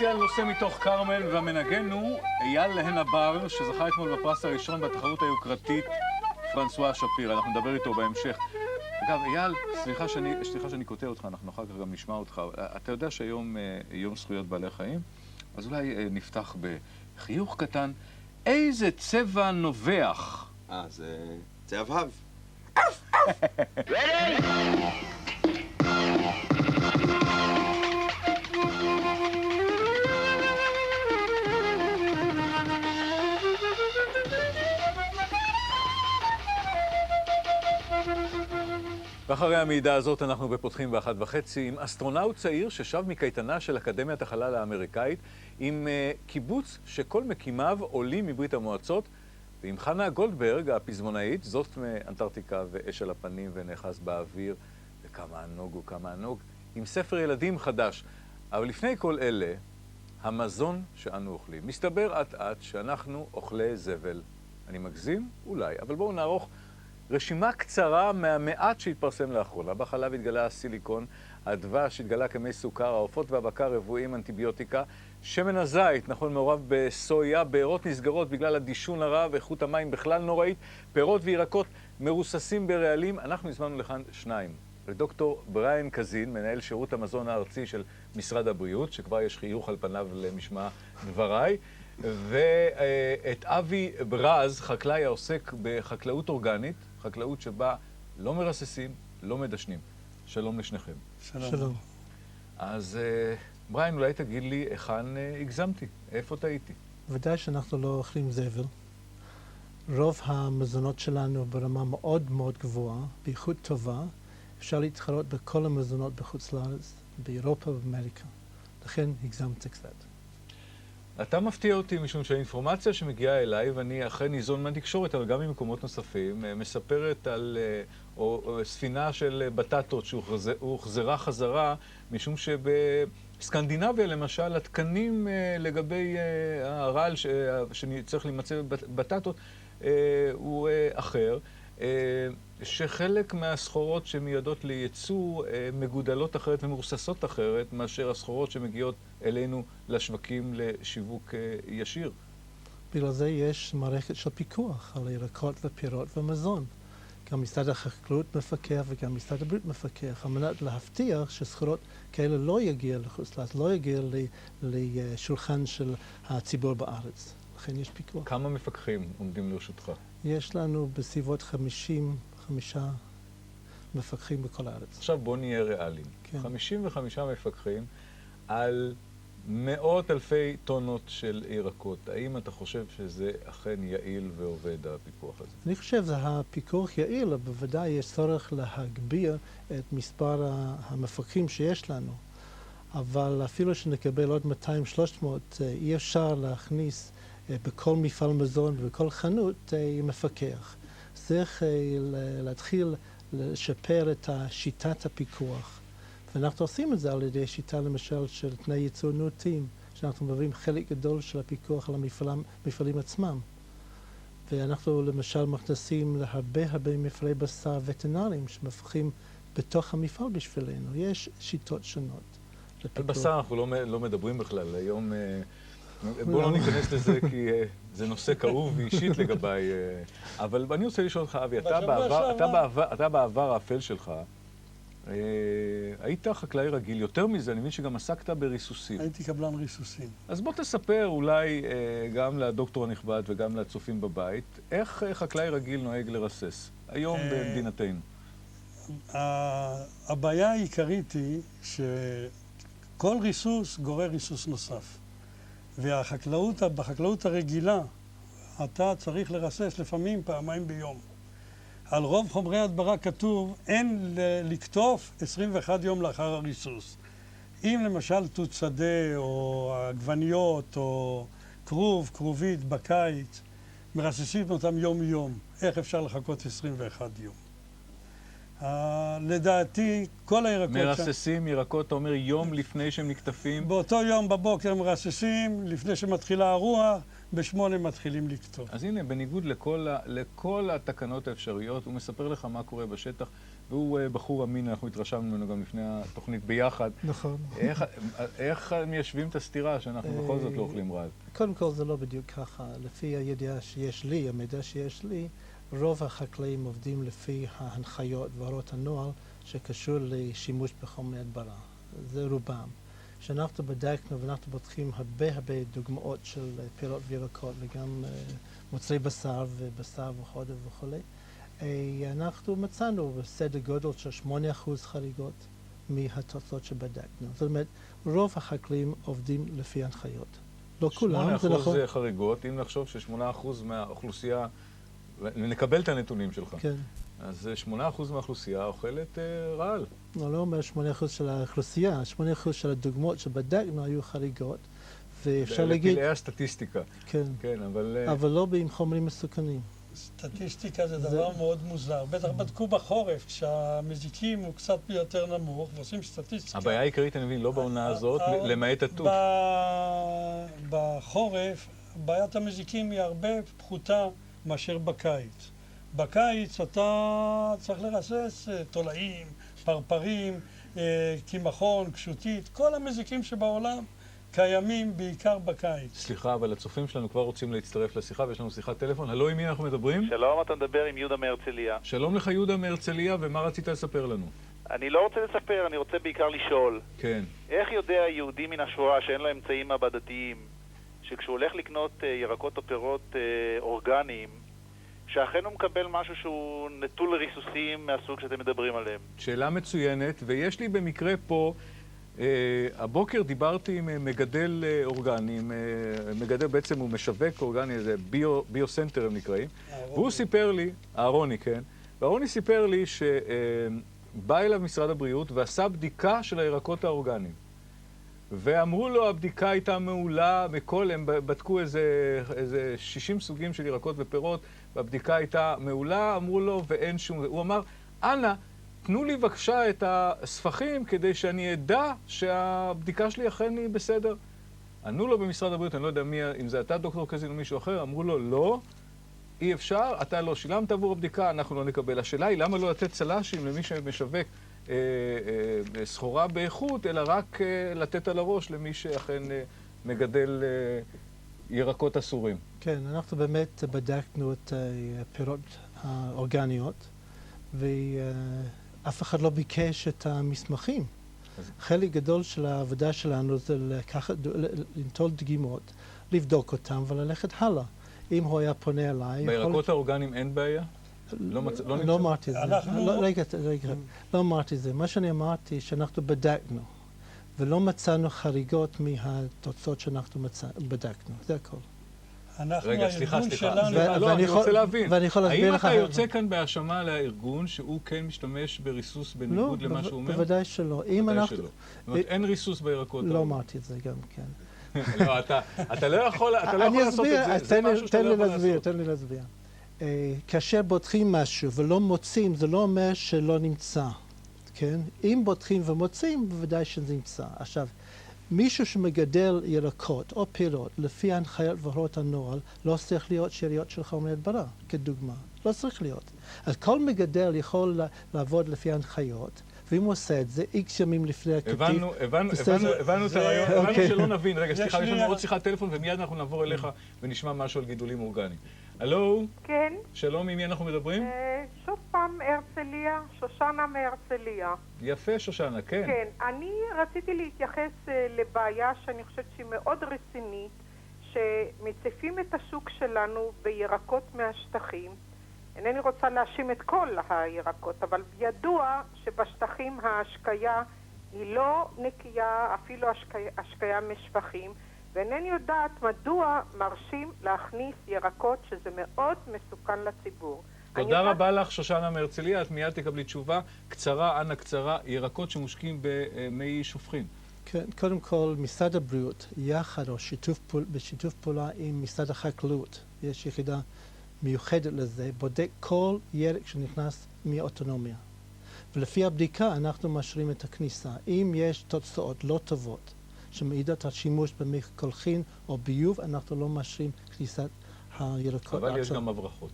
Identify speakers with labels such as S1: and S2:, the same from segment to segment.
S1: אימפרוביזציה על נושא מתוך קרמל, והמנגן הוא אייל להנה בר, שזכה אתמול בפרס הראשון בתחרות היוקרתית פרנסואה שפיר. אנחנו נדבר איתו בהמשך. אגב, אייל, סליחה שאני קוטע אותך, אנחנו אחר כך גם נשמע אותך. אתה יודע שהיום יום זכויות בעלי חיים? אז אולי נפתח בחיוך קטן. איזה צבע נובח?
S2: זה צהבהב.
S1: ואחרי המידע הזאת אנחנו בפותחים ב13:30 עם אסטרונאוט צעיר ששב מקייטנה של אקדמיית החלל האמריקאית, עם קיבוץ שכל מקימיו עולים מברית המועצות, ועם חנה גולדברג, הפזמונאית, זאת מאנטארקטיקה ואש על הפנים ונאחז באוויר, וכמה ענוג וכמה ענוג, עם ספר ילדים חדש. אבל לפני כל אלה, המזון שאנו אוכלים. מסתבר עד שאנחנו אוכלי זבל. אני מגזים? אולי, אבל בואו נערוך רשימה קצרה מהמעט שהתפרסם לאחרונה. בחלב התגלה הסיליקון, הדבש התגלה כמי סוכר, העופות והבקר רבועים אנטיביוטיקה, שמן הזית, נכון, מעורב בסויה, בארות נסגרות בגלל הדישון הרב, איכות המים בכלל נוראית, פירות וירקות מרוססים ברעלים. אנחנו הזמנו לכאן שניים. לדוקטור בריאן קזין, מנהל שירות המזון הארצי של משרד הבריאות, שכבר יש חיוך על פניו למשמע דבריי, ואת אבי ברז, חקלאי העוסק בחקלאות אורגנית, חקלאות שבה לא מרססים, לא מדשנים. שלום לשניכם.
S3: שלום.
S1: אז בריאן, אולי תגיד לי היכן הגזמתי, איפה טעיתי?
S3: ודאי שאנחנו לא אוכלים זבל. רוב המזונות שלנו ברמה מאוד מאוד גבוהה, באיכות טובה, אפשר להתחרות בכל המזונות בחוץ לארץ, באירופה ובאמריקה. לכן הגזמת קצת.
S1: אתה מפתיע אותי משום שהאינפורמציה שמגיעה אליי, ואני אחרי ניזון מהתקשורת, אבל גם ממקומות נוספים, מספרת על ספינה של בטטות שהוחזרה חזרה, משום שבסקנדינביה למשל, התקנים לגבי הרעל שצריך להימצא בבטטות הוא אחר, שחלק מהסחורות שמיועדות לייצוא מגודלות אחרת ומרוססות אחרת מאשר הסחורות שמגיעות אלינו לשווקים לשיווק ישיר.
S3: בגלל זה יש מערכת של פיקוח על ירקות ופירות ומזון. גם משרד החקלאות מפקח וגם משרד הבריאות מפקח, על מנת להבטיח שסחורות כאלה לא יגיע לחוץ לארץ, לא יגיע לשולחן של הציבור בארץ. לכן יש פיקוח.
S1: כמה מפקחים עומדים לרשותך?
S3: יש לנו בסביבות 55 מפקחים בכל הארץ.
S1: עכשיו בוא נהיה ריאליים.
S3: כן.
S1: 55 מפקחים על מאות אלפי טונות של ירקות. האם אתה חושב שזה אכן יעיל ועובד, הפיקוח הזה?
S3: אני חושב שהפיקוח יעיל, אבל בוודאי יש צורך להגביר את מספר המפקחים שיש לנו. אבל אפילו שנקבל עוד 200-300, אי אפשר להכניס בכל מפעל מזון ובכל חנות מפקח. צריך להתחיל לשפר את שיטת הפיקוח. ואנחנו עושים את זה על ידי שיטה למשל של תנאי ייצור נאותים, שאנחנו מביאים חלק גדול של הפיקוח על המפעלים עצמם. ואנחנו למשל מכניסים להרבה מפעלי בשר וטרינריים שמפקחים בתוך המפעל בשבילנו. יש שיטות שונות לפיקוח.
S1: על בשר אנחנו לא מדברים בכלל. היום בואו לא ניכנס לזה כי זה נושא כאוב ואישית לגביי. אבל אני רוצה לשאול אותך, אבי, אתה בעבר האפל שלך, היית חקלאי רגיל. יותר מזה, אני מבין שגם עסקת בריסוסים.
S4: הייתי קבלן ריסוסים.
S1: אז בוא תספר אולי גם לדוקטור הנכבד וגם לצופים בבית, איך חקלאי רגיל נוהג לרסס היום במדינתנו?
S4: הבעיה העיקרית היא שכל ריסוס גורר ריסוס נוסף. בחקלאות הרגילה, אתה צריך לרסס לפעמים פעמיים ביום. על רוב חומרי הדברה כתוב, אין לקטוף 21 יום לאחר הריסוס. אם למשל תות שדה או עגבניות או כרובית בקיץ, מרססים אותם יום-יום. איך אפשר לחכות 21 יום? לדעתי, כל הירקות שם...
S1: מרססים ירקות, אתה אומר, יום לפני שהם נקטפים?
S4: באותו יום בבוקר מרססים, לפני שמתחילה הרוח, ב8 מתחילים לקטוף.
S1: אז הנה, בניגוד לכל התקנות האפשריות, הוא מספר לך מה קורה בשטח, והוא בחור אמין, אנחנו התרשמנו ממנו גם לפני התוכנית ביחד.
S3: נכון.
S1: איך מיישבים את הסתירה שאנחנו בכל זאת לא אוכלים רעל?
S3: קודם כל זה לא בדיוק ככה. לפי הידיעה שיש לי, המידע שיש לי, רוב החקלאים עובדים לפי ההנחיות והוראות הנוהל שקשור לשימוש בחומרי הדברה. זה רובם. כשאנחנו בדקנו ואנחנו בודקים הרבה דוגמאות של פירות וירקות וגם מוצרי בשר ובשר וחודב וכו', אנחנו מצאנו בסדר גודל של 8% חריגות מהתוצאות שבדקנו. זאת אומרת, רוב החקלאים עובדים לפי הנחיות. לא כולם, זה נכון.
S1: 8% חריגות, אם נחשוב ש8% מהאוכלוסייה, נקבל את הנתונים שלך.
S3: כן.
S1: אז 8% מהאוכלוסייה אוכלת רעל.
S3: לא אומר 8% של האוכלוסייה, 8% של הדוגמאות שבדקנו היו חריגות, ואפשר להגיד...
S1: לפלאי הסטטיסטיקה.
S3: כן.
S1: כן, אבל...
S3: אבל לא עם חומרים מסוכנים.
S4: סטטיסטיקה זה דבר מאוד מוזר. בטח בדקו בחורף, כשהמזיקים הוא קצת יותר נמוך, ועושים סטטיסטיקה.
S1: הבעיה העיקרית, אני מבין, לא בעונה הזאת, למעט התות.
S4: בחורף, בעיית המזיקים היא הרבה פחותה מאשר בקיץ. בקיץ אתה צריך לרסס תולעים, פרפרים, קמחון, קשותית, כל המזיקים שבעולם קיימים בעיקר בקיץ.
S1: סליחה, אבל הצופים שלנו כבר רוצים להצטרף לשיחה, ויש לנו שיחת טלפון. הלו, עם מי אנחנו מדברים?
S5: שלום, אתה מדבר עם יהודה מהרצליה.
S1: שלום לך, יהודה מהרצליה, ומה רצית לספר לנו?
S5: אני לא רוצה לספר, אני רוצה בעיקר לשאול.
S1: כן.
S5: איך יודע יהודי מן השורה שאין לו אמצעים מעבדתיים, שכשהוא הולך לקנות ירקות או פירות אורגניים, שאכן הוא מקבל משהו שהוא נטול ריסוסים מהסוג שאתם מדברים עליהם?
S1: שאלה מצוינת, ויש לי במקרה פה, הבוקר דיברתי עם מגדל אורגני, מגדל בעצם הוא משווק אורגני, זה ביו-סנטר הם נקראים, והוא סיפר לי, אהרוני, כן, ואהרוני סיפר לי שבא אליו משרד הבריאות ועשה בדיקה של הירקות האורגניים. ואמרו לו, הבדיקה הייתה מעולה, הם בדקו איזה 60 סוגים של ירקות ופירות, והבדיקה הייתה מעולה, אמרו לו, ואין שום... הוא אמר, אנא, תנו לי בבקשה את הספחים כדי שאני אדע שהבדיקה שלי אכן היא בסדר. ענו לו במשרד הבריאות, אני לא יודע אם זה אתה דוקטור קזין או מישהו אחר, אמרו לו, לא, אי אפשר, אתה לא שילמת עבור הבדיקה, אנחנו לא נקבל. השאלה היא, למה לא לתת צל"שים למי שמשווק סחורה באיכות, אלא רק לתת על הראש למי שאכן מגדל ירקות אסורים.
S3: כן, אנחנו באמת בדקנו את הפירות האורגניות, ואף אחד לא ביקש את המסמכים. חלק גדול של העבודה שלנו זה לנטול דגימות, לבדוק אותם וללכת הלאה. אם הוא היה פונה אליי...
S1: בירקות האורגניים אין בעיה?
S3: לא אמרתי את זה. רגע, לא אמרתי את זה. מה שאני אמרתי, שאנחנו בדקנו, ולא מצאנו חריגות מהתוצאות שאנחנו בדקנו. זה הכל.
S1: רגע, סליחה.
S4: לא,
S1: אני רוצה להבין. האם
S3: לך...
S1: אתה יוצא כאן בהאשמה לארגון שהוא כן משתמש בריסוס בניגוד למה שהוא אומר?
S3: לא, בוודאי שלא.
S1: זאת אומרת, אין ריסוס בירקות.
S3: לא אמרתי את זה גם כן.
S1: לא, אתה לא יכול לעשות את זה. זה משהו שאתה לא יכול לעשות.
S3: תן לי להסביר. כאשר בודקים משהו ולא מוצאים, זה לא אומר שלא נמצא, כן? אם בודקים ומוצאים, בוודאי שזה נמצא. עכשיו, מישהו שמגדל ירקות או פירות לפי ההנחיות והוראות הנוהל, לא צריך להיות שאריות של חומרי הדברה, כדוגמה. לא צריך להיות. אז כל מגדל יכול לעבוד לפי ההנחיות, ואם הוא עושה את זה, איקס ימים לפני הקטיף...
S1: הבנו את הרעיון, הבנו שלא נבין. רגע, סליחה, יש לנו עוד שיחת טלפון, ומיד אנחנו נעבור אליך ונשמע משהו על גידולים אורגניים. הלו?
S6: כן.
S1: שלום, עם מי אנחנו מדברים?
S6: שוב פעם הרצליה, שושנה מהרצליה.
S1: יפה, שושנה, כן.
S6: כן, אני רציתי להתייחס לבעיה שאני חושבת שהיא מאוד רצינית, שמציפים את השוק שלנו בירקות מהשטחים. אינני רוצה להאשים את כל הירקות, אבל ידוע שבשטחים ההשקיה היא לא נקייה, אפילו השקיה משפחים, ואינני יודעת מדוע מרשים להכניס ירקות שזה מאוד מסוכן לציבור.
S1: תודה רבה לך, שושנה מהרצליה. את מיד תקבלי תשובה קצרה, אנא קצרה, ירקות שמושקים במי שופכין.
S3: כן, קודם כל, משרד הבריאות, יחד או בשיתוף פעולה עם משרד החקלאות, יש יחידה מיוחדת לזה, בודק כל ירק שנכנס מאוטונומיה. ולפי הבדיקה אנחנו מאשרים את הכניסה. אם יש תוצאות לא טובות שמעידות על שימוש במי קולחין או ביוב, אנחנו לא מאשרים כניסת הירקות.
S1: אבל יש גם הברחות.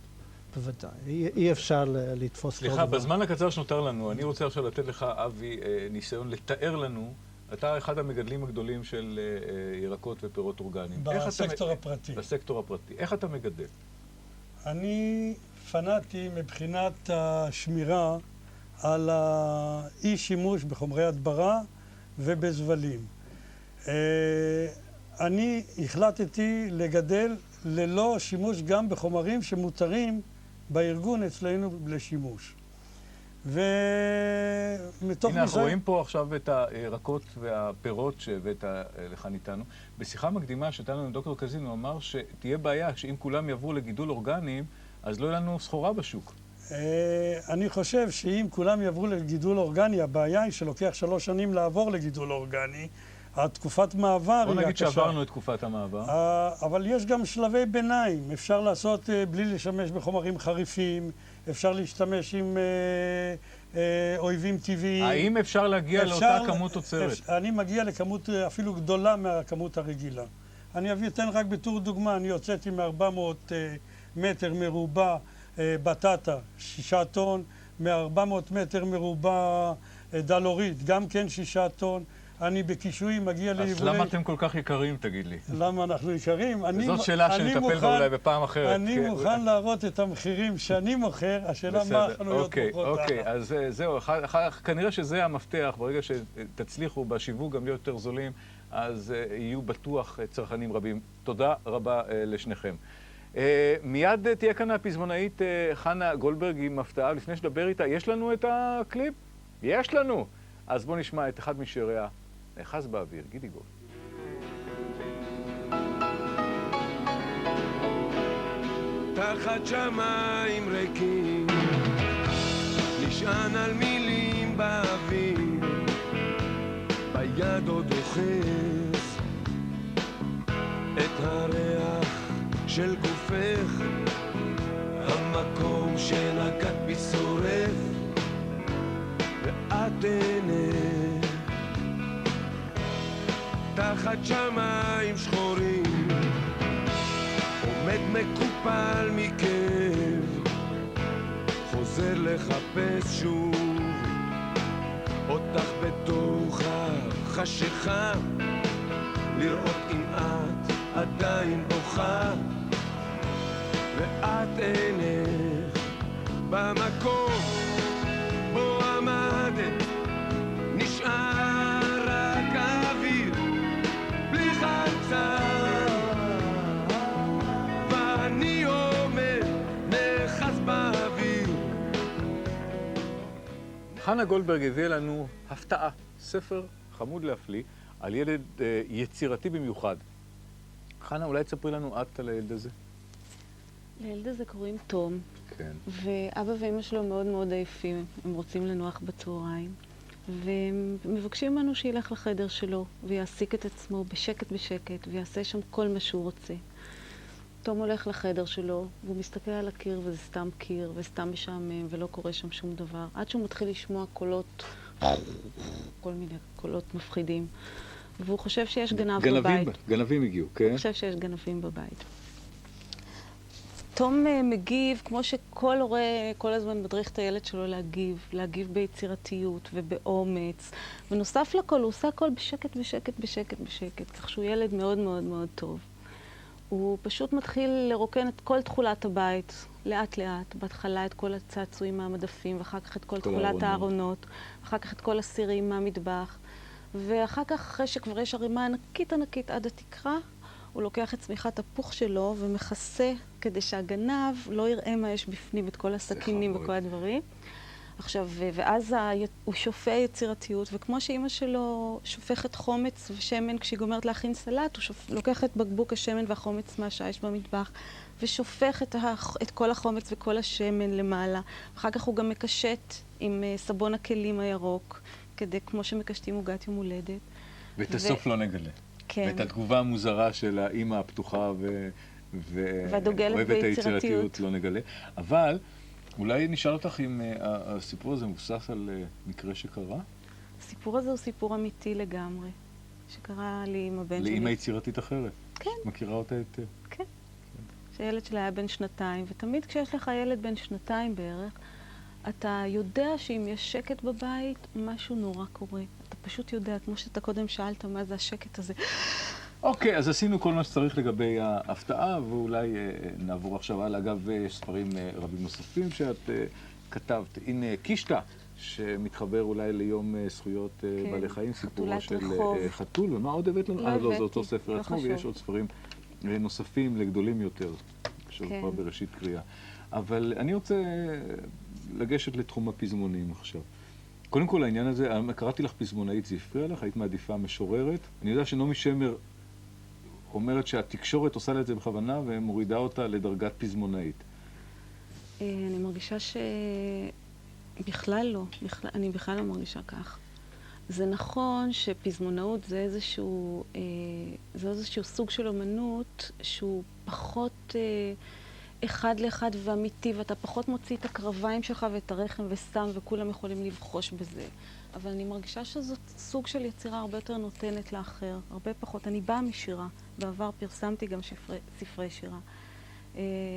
S3: בוודאי, אי אפשר לתפוס כל דבר.
S1: סליחה, בזמן הקצר שנותר לנו, אני רוצה עכשיו לתת לך, אבי, ניסיון לתאר לנו, אתה אחד המגדלים הגדולים של ירקות ופירות אורגניים.
S4: בסקטור הפרטי.
S1: בסקטור הפרטי. איך אתה מגדל?
S4: אני פנאטי מבחינת השמירה על האי שימוש בחומרי הדברה ובזבלים. אני החלטתי לגדל ללא שימוש גם בחומרים שמותרים בארגון אצלנו לשימוש. ומתוך
S1: הנה, אנחנו רואים פה עכשיו את הירקות והפירות שהבאת לכאן איתנו. בשיחה מקדימה שהייתה לנו עם דוקטור קזין, הוא אמר שתהיה בעיה שאם כולם יעברו לגידול אורגניים, אז לא יהיה לנו סחורה בשוק.
S4: אני חושב שאם כולם יעברו לגידול אורגני, הבעיה היא שלוקח 3 שנים לעבור לגידול אורגני. התקופת מעבר היא הקשה.
S1: בוא נגיד שעברנו את תקופת המעבר.
S4: אבל יש גם שלבי ביניים. אפשר לעשות בלי לשמש בחומרים חריפים, אפשר להשתמש עם אויבים טבעיים.
S1: האם אפשר להגיע לאותה כמות תוצרת?
S4: אני מגיע לכמות אפילו גדולה מהכמות הרגילה. אני אתן רק בתור דוגמה, אני יוצאתי מ-400 מטר מרובע בטטה, 6 טון, מ-400 מטר מרובע דלורית, גם כן 6 טון. אני בקישואים מגיע ליבולי...
S1: אז למה אתם כל כך יקרים, תגיד לי?
S4: למה אנחנו יקרים?
S1: זאת שאלה שנטפל בה אולי בפעם אחרת.
S4: אני מוכן להראות את המחירים שאני מוכר, השאלה מה החנויות מוכרות.
S1: אוקיי, אז זהו, כנראה שזה המפתח, ברגע שתצליחו בשיווק גם להיות יותר זולים, אז יהיו בטוח צרכנים רבים. תודה רבה לשניכם. מיד תהיה כאן הפזמונאית חנה גולדברג עם הפתעה, לפני שדבר איתה, יש לנו את הקליפ? יש לנו! אז בואו נשמע את אחד משיריה, נאחז באוויר, גידי גוב.
S7: תחת שמיים ריקים, נשען על מילים באוויר, ביד עוד אוחז את הריח של גופך, המקום שנגעת בי שורף, ואת עינך תחת שמיים שחורים, עומד מקופל מכאב, חוזר לחפש שוב אותך בתוך החשיכה, לראות אם את עדיין בוכה, ואת עינך במקום בו עמדת, נשאר רק האוויר בלי חמצן, ואני עומד נאחז באוויר.
S1: חנה גולדברג הביאה לנו הפתעה, ספר חמוד להפליא, על ילד יצירתי במיוחד. חנה, אולי תספרי לנו את על הילד הזה?
S8: לילד הזה קוראים תום.
S1: כן.
S8: ואבא ואמא שלו מאוד מאוד עייפים, הם רוצים לנוח בצהריים, והם מבקשים ממנו שילך לחדר שלו ויעסיק את עצמו בשקט בשקט ויעשה שם כל מה שהוא רוצה. תום הולך לחדר שלו והוא מסתכל על הקיר וזה סתם קיר וסתם משעמם ולא קורה שם שום דבר, עד שהוא מתחיל לשמוע קולות, כל מיני קולות מפחידים, והוא חושב שיש גנב בבית.
S1: גנבים הגיעו, כן?
S8: הוא חושב שיש גנבים בבית. תום מגיב, כמו שכל הורה כל הזמן מדריך את הילד שלו להגיב ביצירתיות ובאומץ. ונוסף לכל, הוא עושה הכל בשקט, בשקט, בשקט, בשקט, כך שהוא ילד מאוד מאוד מאוד טוב. הוא פשוט מתחיל לרוקן את כל תכולת הבית, לאט לאט, בהתחלה את כל הצעצועים מהמדפים, ואחר כך את כל תכולת הארונות, אחר כך את כל הסירים מהמטבח, ואחר כך, אחרי שכבר יש ערימה ענקית ענקית עד התקרה, הוא לוקח את צמיחת הפוך שלו ומכסה כדי שהגנב לא יראה מה יש בפנים, את כל הסכינים וכל הדברים. עכשיו, ואז הוא שופע יצירתיות, וכמו שאימא שלו שופכת חומץ ושמן כשהיא גומרת להכין סלט, הוא לוקח את בקבוק השמן והחומץ מהשיש במטבח, ושופך את כל החומץ וכל השמן למעלה. אחר כך הוא גם מקשט עם סבון הכלים הירוק, כדי כמו שמקשטים עוגת יום הולדת.
S1: ואת הסוף לא נגלה.
S8: כן.
S1: ואת התגובה המוזרה של האימא הפתוחה ואוהבת היצירתיות לא נגלה. אבל אולי נשאל אותך אם הסיפור הזה מבוסס על מקרה שקרה?
S8: הסיפור הזה הוא סיפור אמיתי לגמרי, שקרה לי עם הבן שלי.
S1: לאמא יצירתית אחרת.
S8: כן.
S1: מכירה אותה היטב.
S8: כן. שהילד שלה היה בן 2, ותמיד כשיש לך ילד בן 2 בערך, אתה יודע שאם יש שקט בבית, משהו נורא קורה. אתה פשוט יודע, כמו שאתה קודם שאלת, מה זה השקט הזה.
S1: אוקיי, אז עשינו כל מה שצריך לגבי ההפתעה, ואולי נעבור עכשיו הלאה. אגב, יש ספרים רבים נוספים שאת כתבת. הנה קישטה, שמתחבר אולי ליום זכויות בעלי חיים, סיפורו של חתול, ומה עוד הבאת לנו? לא, זה אותו ספר עצמו, ויש עוד ספרים נוספים לגדולים יותר, שכבר בראשית קריאה. אבל אני רוצה לגשת לתחום הפזמונים עכשיו. קודם כל, העניין הזה, קראתי לך פזמונאית, זה הפריע לך? היית מעדיפה משוררת? אני יודע שנעמי שמר אומרת שהתקשורת עושה לה את זה בכוונה ומורידה אותה לדרגת פזמונאית.
S8: אני מרגישה שבכלל לא, אני בכלל לא מרגישה כך. זה נכון שפזמונאות זה איזשהו סוג של אומנות שהוא פחות אחד לאחד ואמיתי, ואתה פחות מוציא את הקרביים שלך ואת הרחם ושם, וכולם יכולים לבחוש בזה. אבל אני מרגישה שזאת סוג של יצירה הרבה יותר נותנת לאחר, הרבה פחות. אני באה משירה, בעבר פרסמתי גם ספרי שירה.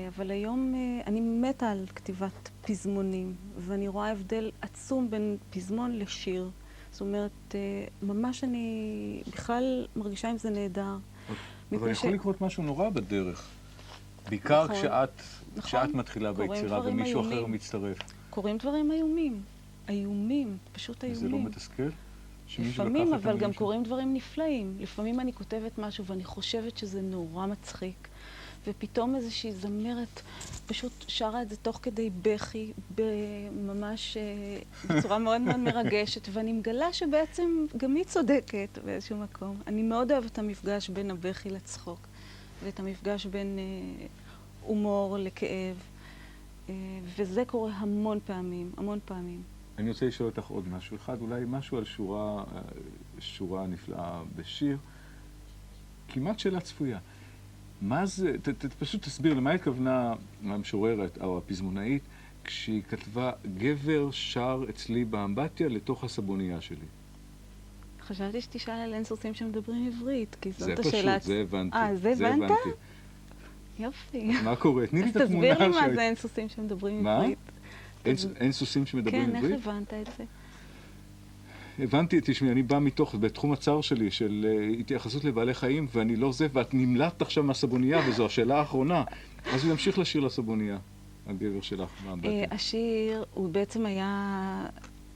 S8: אבל היום אני מתה על כתיבת פזמונים, ואני רואה הבדל עצום בין פזמון לשיר. זאת אומרת, ממש אני בכלל מרגישה אם זה נהדר.
S1: אבל יכול לקרות משהו נורא בדרך. בעיקר כשאת מתחילה ביצירה ומישהו אחר מצטרף.
S8: קורים דברים איומים. איומים, פשוט איומים.
S1: זה לא מתסכל?
S8: לפעמים, אבל גם קורים דברים נפלאים. לפעמים אני כותבת משהו ואני חושבת שזה נורא מצחיק, ופתאום איזושהי זמרת פשוט שרה את זה תוך כדי בכי, ממש בצורה מאוד מאוד מרגשת, ואני מגלה שבעצם גם היא צודקת באיזשהו מקום. אני מאוד אוהבת את המפגש בין הבכי לצחוק, ואת המפגש בין הומור לכאב, וזה קורה המון פעמים, המון פעמים.
S1: אני רוצה לשאול אותך עוד משהו אחד, אולי משהו על שורה נפלאה בשיר, כמעט שאלה צפויה. מה זה, פשוט תסביר, למה התכוונה המשוררת או הפזמונאית כשהיא כתבה גבר שר אצלי באמבטיה לתוך הסבונייה שלי?
S8: חשבתי שתשאל על אין סוסים שמדברים עברית, כי זאת
S1: השאלה...
S8: השאלה...
S1: זה פשוט, זה הבנתי.
S8: זה הבנת? יופי.
S1: מה קורה? תני לי את התמונה
S8: אז תסביר לי מה זה אין סוסים שמדברים עברית.
S1: מה? אין סוסים שמדברים עברית?
S8: כן, איך הבנת את זה?
S1: הבנתי, תשמעי, אני בא בתחום הצער שלי של התייחסות לבעלי חיים, ואני לא זה, ואת נמלטת עכשיו מהסבונייה, וזו השאלה האחרונה. אז הוא ימשיך לשיר לסבונייה, הגבר שלך, מהבטן.
S8: השיר, הוא בעצם היה,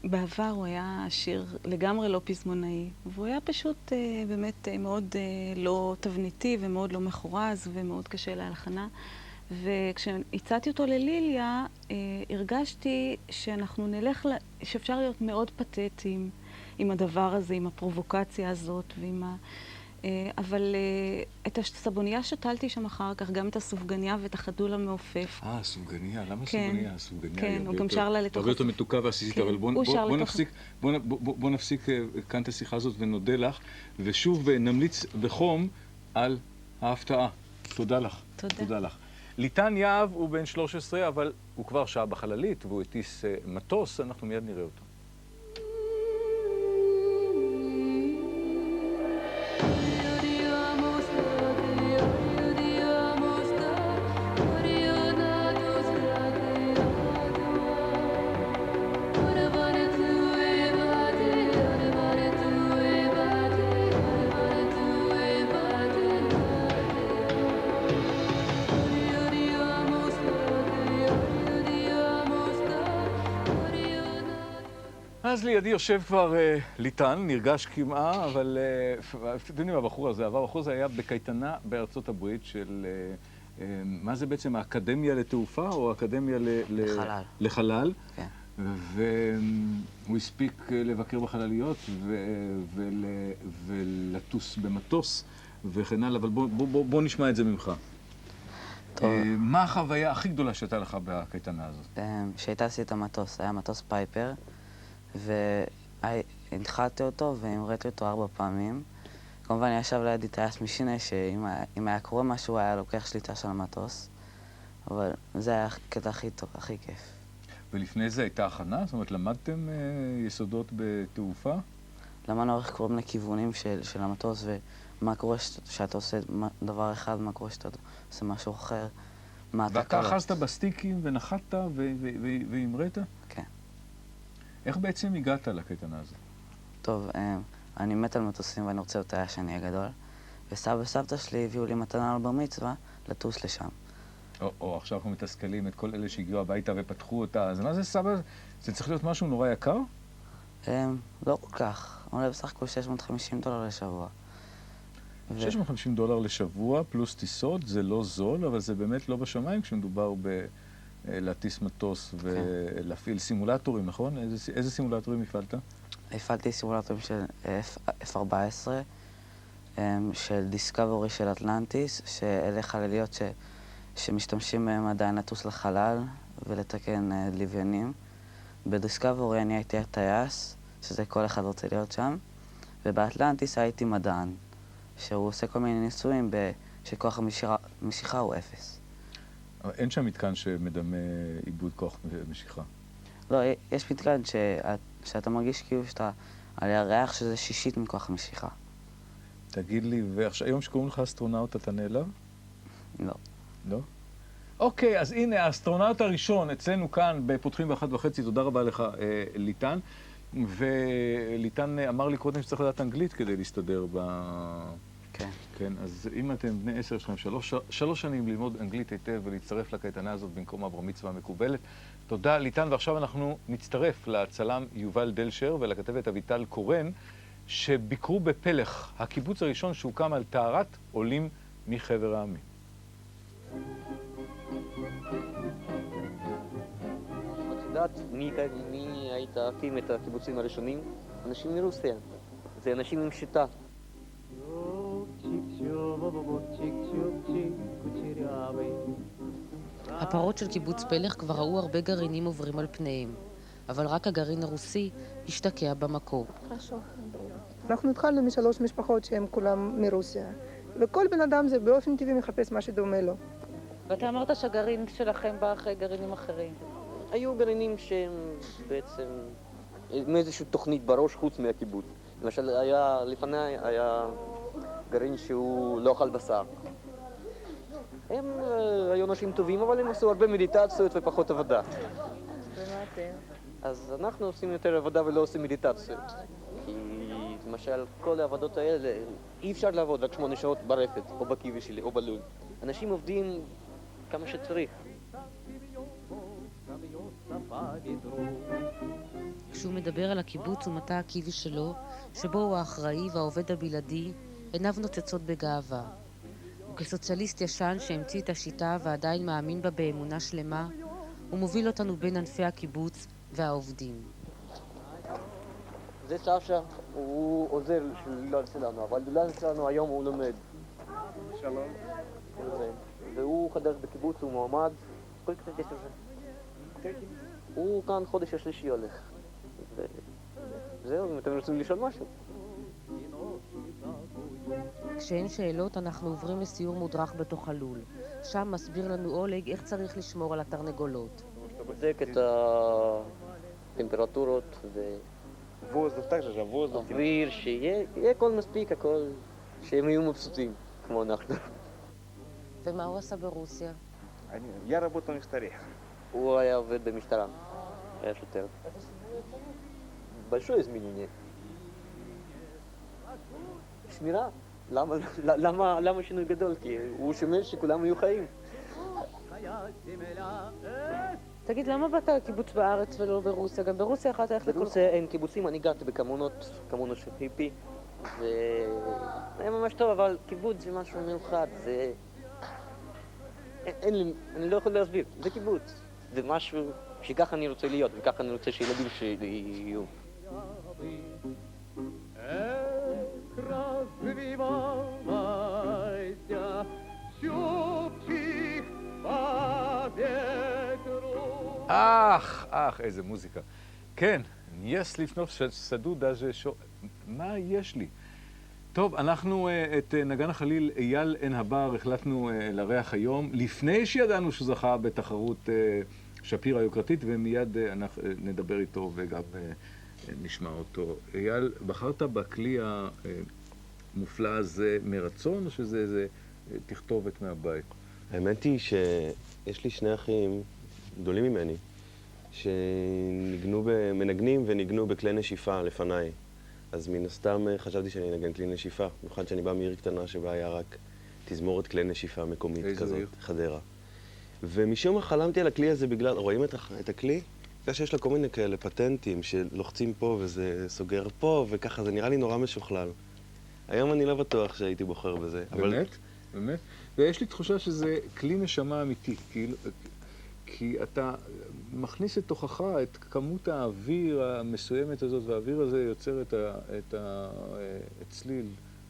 S8: בעבר הוא היה שיר לגמרי לא פזמונאי, והוא היה פשוט באמת מאוד לא תבניתי, ומאוד לא מחורז, ומאוד קשה להלחנה. וכשהצעתי אותו לליליה, הרגשתי שאנחנו נלך, שאפשר להיות מאוד פתטיים עם הדבר הזה, עם הפרובוקציה הזאת, אבל את הסבונייה שתלתי שם אחר כך, גם את הסופגניה ואת החדול המעופף.
S1: סופגניה, למה סופגניה? הסופגניה
S8: כן, הוא גם שר לה לתוך...
S1: הרבה יותר מתוקה ועסיסית, אבל בוא נפסיק כאן את השיחה הזאת ונודה לך, ושוב נמליץ בחום על ההפתעה. תודה לך. תודה לך. ליטן יהב הוא בן 13, אבל הוא כבר שעה בחללית, והוא הטיס מטוס, אנחנו מיד נראה אותו. אז לידי יושב כבר ליטן, נרגש כמעה, אבל אתם יודעים מה הבחור הזה? הבחור הזה היה בקייטנה בארצות הברית של, מה זה בעצם, האקדמיה לתעופה או האקדמיה לחלל?
S9: כן.
S1: והוא הספיק לבקר בחלליות ולטוס במטוס וכן הלאה, אבל בוא נשמע את זה ממך.
S9: טוב.
S1: מה החוויה הכי גדולה שהייתה לך בקייטנה הזאת?
S9: כשהטסתי את המטוס, היה מטוס פייפר, והנחלתי אותו והמראתי אותו 4 פעמים. כמובן ישב לידי טייס משנה שאם היה קורה משהו היה לוקח שליטה של המטוס, אבל זה היה הקטע הכי טוב, הכי כיף.
S1: ולפני זה הייתה הכנה? זאת אומרת, למדתם יסודות בתעופה?
S9: למדנו איך קוראים לכיוונים של המטוס, ומה קורה שאתה עושה דבר אחד, מה קורה שאתה עושה משהו אחר, מה אתה
S1: ואתה אחזת בסטיקים ונחתת והמראת?
S9: כן.
S1: איך בעצם הגעת לקייטנה הזאת?
S9: טוב, אני מת על מטוסים ואני רוצה להיות טייס שאני אהיה גדול, וסבא וסבתא שלי הביאו לי מתנה על בר מצווה לטוס לשם.
S1: או עכשיו אנחנו מתסכלים את כל אלה שהגיעו הביתה ופתחו אותה, אז מה זה סבא? זה צריך להיות משהו נורא יקר?
S9: לא כל כך, עולה בסך הכל $650 לשבוע.
S1: $650 לשבוע פלוס טיסות, זה לא זול, אבל זה באמת לא בשמיים כשמדובר להטיס מטוס ולהפעיל סימולטורים, נכון? איזה סימולטורים הפעלת?
S9: הפעלתי סימולטורים של F-14, של דיסקאבורי של אטלנטיס, שאלה חלליות שמשתמשים בהם עדיין לטוס לחלל ולתקן לוויינים. בדיסקאבורי אני הייתי הטייס, שזה כל אחד רוצה להיות שם, ובאטלנטיס הייתי מדען, שהוא עושה כל מיני ניסויים שכוח המשיכה הוא 0.
S1: אבל אין שם מתקן שמדמה עיבוד כוח משיכה.
S9: לא, יש מתקן שאתה מרגיש כאילו שאתה על הירח שזה 1/6 מכוח המשיכה.
S1: תגיד לי, והיום שקוראים לך אסטרונאוט אתה נעלב?
S9: לא.
S1: לא? אוקיי, אז הנה, האסטרונאוט הראשון אצלנו כאן בפותחים ב-13:30, תודה רבה לך, ליטן. וליטן אמר לי קודם שצריך לדעת אנגלית כדי להסתדר
S9: כן.
S1: כן, אז אם אתם בני 10, יש לכם 3 שנים ללמוד אנגלית היטב ולהצטרף לקייטנה הזאת במקום הבר מצווה המקובלת. תודה, ליטן, ועכשיו אנחנו נצטרף לצלם יובל דלשר ולכתבת אביטל קורן, שביקרו בפלך, הקיבוץ הראשון שהוקם על טהרת עולים מחבר העמים.
S10: את יודעת מי היית הקים את הקיבוצים הראשונים? אנשים מרוסיה. זה אנשים עם שיטה.
S11: הפרות של קיבוץ פלך כבר ראו הרבה גרעינים עוברים על פניהם, אבל רק הגרעין הרוסי השתקע במקום.
S12: אנחנו התחלנו מ3 משפחות שהן כולם מרוסיה, וכל בן אדם זה באופן טבעי מחפש מה שדומה לו.
S11: ואתה אמרת שהגרעין שלכם בא אחרי גרעינים אחרים.
S10: היו גרעינים שהם בעצם מאיזושהי תוכנית בראש חוץ מהקיבוץ. למשל, לפני היה גרעין שהוא לא אכל בשר. הם היו אנשים טובים, אבל הם עשו הרבה מדיטציות ופחות עבודה.
S12: ומה אתם?
S10: אז אנחנו עושים יותר עבודה ולא עושים מדיטציות. כי למשל, כל העבודות האלה, אי אפשר לעבוד רק 8 שעות ברפת, או בקיבי שלי, או בלול. אנשים עובדים כמה שצריך.
S11: כשהוא מדבר על הקיבוץ ומטע הקיבי שלו, שבו הוא האחראי והעובד הבלעדי, עיניו נוצצות בגאווה. וכסוציאליסט ישן שהמציא את השיטה ועדיין מאמין בה באמונה שלמה, הוא מוביל אותנו בין ענפי הקיבוץ והעובדים.
S10: זה סבשה, הוא עוזר לולן שלנו, אבל לולן שלנו היום הוא לומד. שלום. והוא חדש בקיבוץ, הוא מועמד. כל קצת יש לזה. הוא כאן חודש השלישי הולך. זהו, אם אתם רוצים לשאול משהו.
S11: כשאין שאלות אנחנו עוברים לסיור מודרך בתוך הלול. שם מסביר לנו אולג איך צריך לשמור על התרנגולות.
S10: בודק את הטמפרטורות אוויר, שיהיה הכל מספיק, הכל, שהם יהיו מבסוטים, כמו אנחנו.
S11: ומה הוא עשה ברוסיה?
S10: הוא היה עובד במשטרה, היה שוטר. большое изменение. שמירה. למה שינוי גדול? כי הוא שומר שכולם יהיו חיים.
S11: תגיד, למה באת לקיבוץ בארץ ולא ברוסיה? גם ברוסיה יכולת ללכת לכל...
S10: ברוסיה אין קיבוצים, אני גרתי בקמונות של היפי, והיה ממש טוב, אבל קיבוץ זה משהו מיוחד, זה... אין לי, אני לא יכול להסביר, זה קיבוץ. זה משהו שככה אני רוצה להיות, וככה אני רוצה שילדים שלי יהיו.
S1: איזה מוזיקה. כן, יש לפנות שסדו דאז'ה שו... מה יש לי? טוב, אנחנו את נגן החליל אייל עין הבר החלטנו לארח היום, לפני שידענו שהוא זכה בתחרות שפירא היוקרתית, ומיד אנחנו נדבר איתו וגם נשמע אותו. אייל, בחרת בכלי המופלא הזה מרצון, או שזה איזה תכתובת מהבית?
S2: האמת היא שיש לי שני אחים גדולים ממני, שמנגנים וניגנו בכלי נשיפה לפניי. אז מן הסתם חשבתי שאני אנגן כלי נשיפה, במיוחד שאני בא מעיר קטנה שבה היה רק תזמורת כלי נשיפה מקומית כזאת, חדרה. ומשום מה חלמתי על הכלי הזה בגלל, רואים את הכלי? בגלל שיש לה כל מיני כאלה פטנטים שלוחצים פה וזה סוגר פה, וככה זה נראה לי נורא משוכלל. היום אני לא בטוח שהייתי בוחר בזה.
S1: באמת? באמת? ויש לי תחושה שזה כלי נשמה אמיתי, כי אתה מכניס את תוכך את כמות האוויר המסוימת הזאת, והאוויר הזה יוצר את הצליל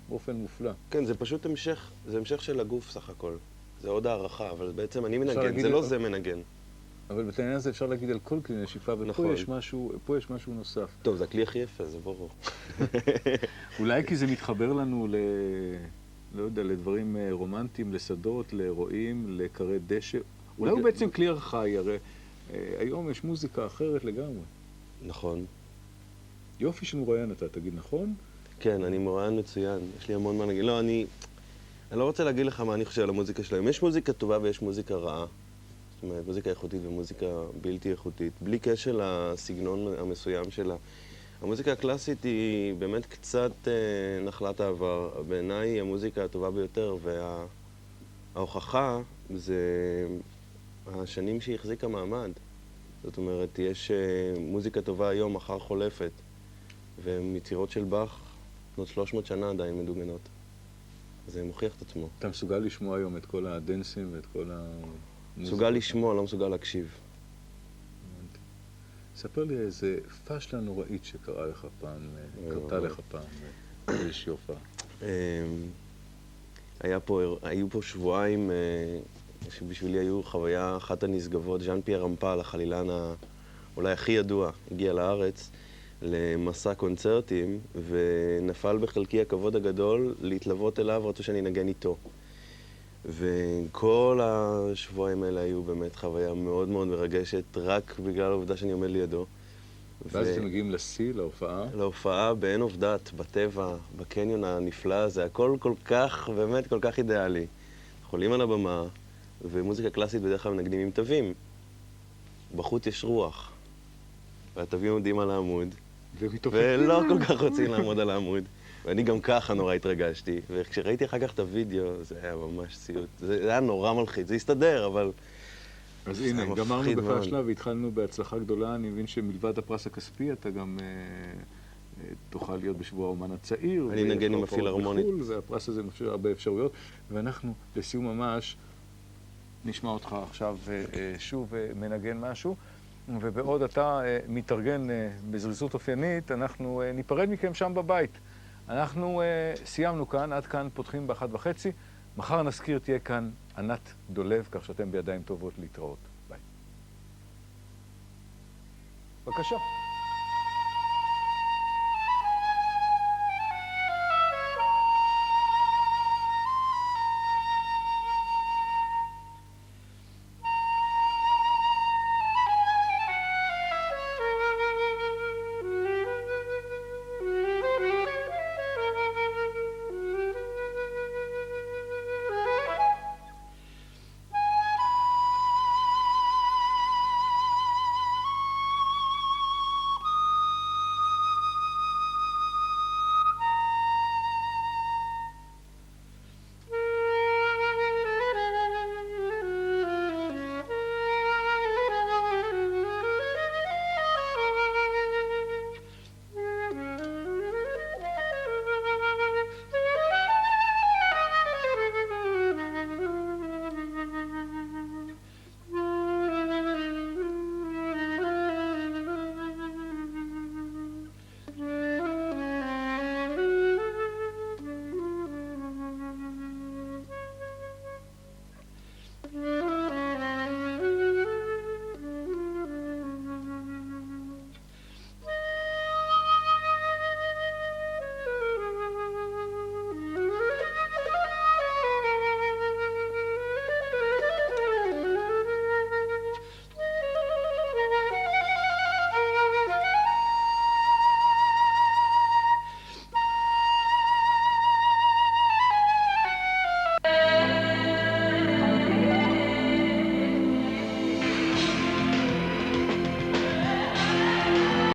S1: באופן מופלא.
S2: כן, זה פשוט המשך, זה המשך של הגוף סך הכל. זה עוד הערכה, אבל בעצם אני מנגן, זה לא זה מנגן.
S1: אבל בעניין הזה אפשר להגיד על כל כלי נשיפה, ופה יש משהו נוסף.
S2: טוב, זה הכלי הכי יפה, זה ברור.
S1: אולי כי זה מתחבר לנו לא יודע, לדברים רומנטיים, לשדות, לאירועים, לקרי דשא. אולי הוא בעצם כלי ארכאי, הרי היום יש מוזיקה אחרת לגמרי.
S2: נכון.
S1: יופי של מרואיין אתה, תגיד נכון?
S2: כן, אני מרואיין מצוין, יש לי המון מה להגיד. לא, אני לא רוצה להגיד לך מה אני חושב על המוזיקה שלהם. יש מוזיקה טובה ויש מוזיקה רעה. זאת אומרת, מוזיקה איכותית ומוזיקה בלתי איכותית, בלי קשר לסגנון המסוים שלה. המוזיקה הקלאסית היא באמת קצת נחלת העבר. בעיניי היא המוזיקה הטובה ביותר, וההוכחה זה השנים שהיא החזיקה מעמד. זאת אומרת, יש מוזיקה טובה היום, מחר חולפת, ומצירות של באך, בנות 300 שנה עדיין מדוגנות. זה מוכיח את עצמו.
S1: אתה מסוגל לשמוע היום את כל הדנסים ואת כל המוזיקה?
S2: מסוגל לשמוע, לא מסוגל להקשיב.
S1: ספר לי איזה פשלה נוראית שקרה לך פעם, קרתה לך פעם באיזושהי הופעה.
S2: היו פה שבועיים שבשבילי היו חוויה אחת הנשגבות. ז'אן פייר רמפל, החלילן אולי הכי ידוע, הגיע לארץ למסע קונצרטים, ונפל בחלקי הכבוד הגדול להתלוות אליו, רצו שאני אנגן איתו. וכל השבועיים האלה היו באמת חוויה מאוד מאוד מרגשת, רק בגלל העובדה שאני עומד לידו.
S1: ואז אתם מגיעים לשיא, להופעה?
S2: להופעה בעין עובדת, בטבע, בקניון הנפלא הזה, הכל כל כך, באמת כל כך אידיאלי. חולים על הבמה, ומוזיקה קלאסית בדרך כלל מנגנים עם תווים. בחוץ יש רוח, והתווים עומדים על העמוד, ולא כל כך רוצים לעמוד על העמוד. ואני גם ככה נורא התרגשתי, וכשראיתי אחר כך את הוידאו, זה היה ממש סיוט. זה היה נורא מלחיץ, זה הסתדר, אבל...
S1: אז הנה, גמרנו בפשלה והתחלנו בהצלחה גדולה. אני מבין שמלבד הפרס הכספי, אתה גם תוכל להיות בשבוע האומן הצעיר.
S2: אני נגן עם הפילהרמונית.
S1: והפרס הזה מאפשר הרבה אפשרויות. ואנחנו, לסיום ממש, נשמע אותך עכשיו שוב מנגן משהו. ובעוד אתה מתארגן בזריזות אופיינית, אנחנו ניפרד מכם שם בבית. אנחנו סיימנו כאן, עד כאן פותחים ב13:30. מחר נזכיר תהיה כאן ענת דולב, כך שאתם בידיים טובות להתראות. ביי. בבקשה.